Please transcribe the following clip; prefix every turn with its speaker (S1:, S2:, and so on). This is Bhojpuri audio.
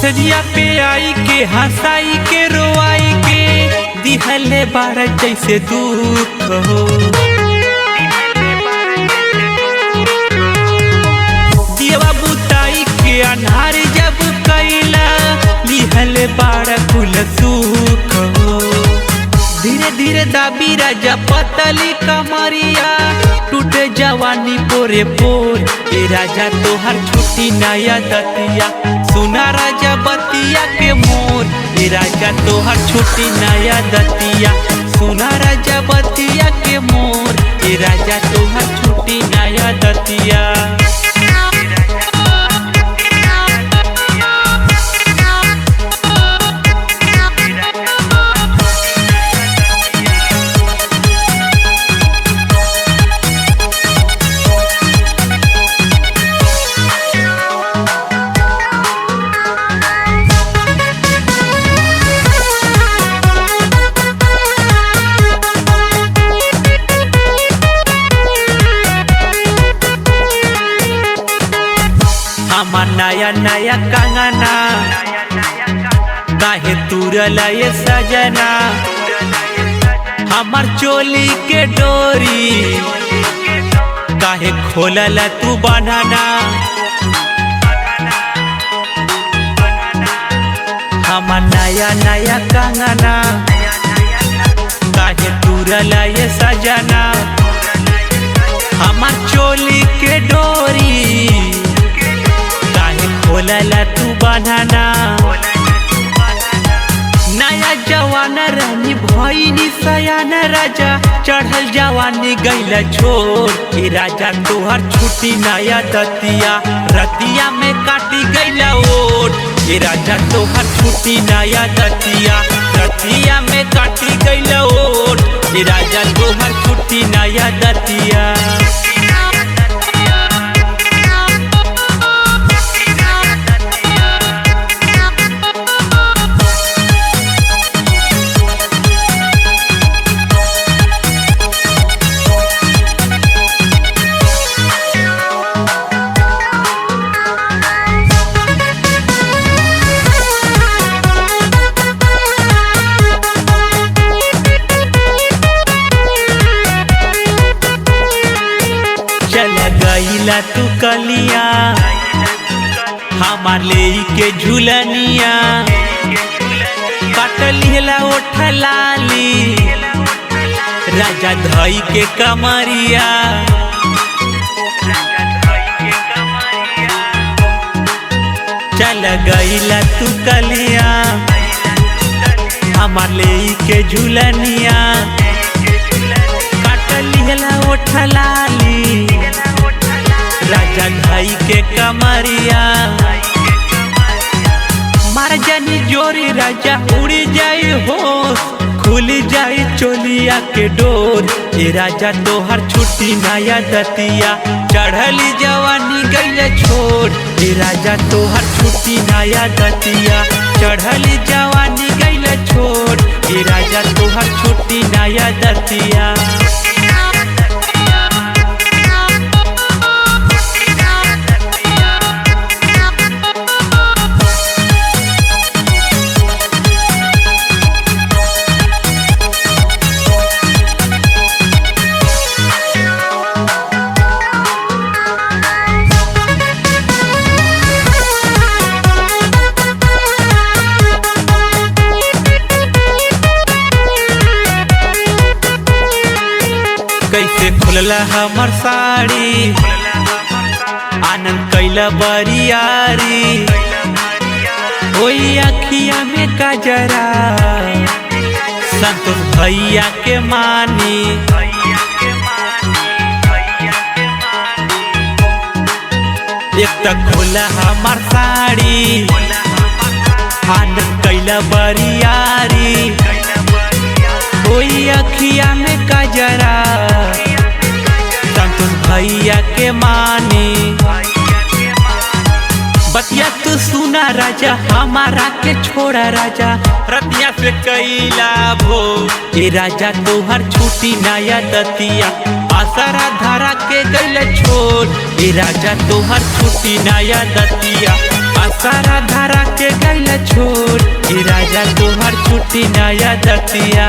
S1: सजिया पे आई के हंसाई के रोआई के दिहले बार जैसे दुख हो। दियवा बुताई के अन्हार जब कैला दिहले बार कुल सुख हो। धीरे धीरे दाबी राजा पतली कमरिया टूटे जवानी पोरे पोर। ए राजा तोहर छुट्टी नया दतिया सुना राजा बतिया के मोर। ए राजा तोहर छुट्टी नया दतिया सुना राजा बतिया के मोर। ए राजा तोहर छुट्टी नया दतिया। हमार नया नया कंगना काहे तुरल ये सजना। हमार चोली के डोरी काहे खोलल तू बनाना। हमार नया नया कंगना काहे तुरल ये सजना। हमार चोली के डोरी खोलला तू बनाना। नया जवान रानी भईनी सयान राजा चढ़ल जवानी गईला छोड़। ए राजा तोहर छुट्टी नया दतिया रतिया में काटी गईला ओट। ए राजा तोहर छुट्टी नया दतिया रतिया में काटी गईला ओट। ए राजा तोहर छुट्टी नया दतिया। गईला तू कलिया हमार ले के झूलनिया काटलिहला ओठलाली राजा धई के कमरिया। चल गईला तू कलिया हमार ले के झूलनिया काटलिहला ओठलाली राजा भाई के कमरिया। मार जानी जोरी राजा उड़ जाई होश खुल जाई चोलिया के डोर। ए राजा तोहर छुट्टी नया दतिया चढ़ली जवानी गईला छोड़। ए राजा तोहर छुट्टी नया दतिया चढ़ली जवानी गईला छोड़। ए राजा तोहर छुट्टी नया दतिया। कैसे खुलला हमर साड़ी आनंद कैला बरियारी। ओई अखिया में कजरा संतोष भैया के मानी। एक तक खोला हमार साड़ी आनंद कैला बरियारी कोई अखिया में कजरा संतोष भैया के माने बतिया तू सुना राजा हमारा के छोड़ा राजा रतिया से कैला भो ए राजा तोहर छुट्टी नया दतिया आसरा धारा के गैल छोड़ ए राजा तोहर छुट्टी नया दतिया आसरा धारा के गैल छोड़ ए राजा तोहर छुट्टी नया दतिया।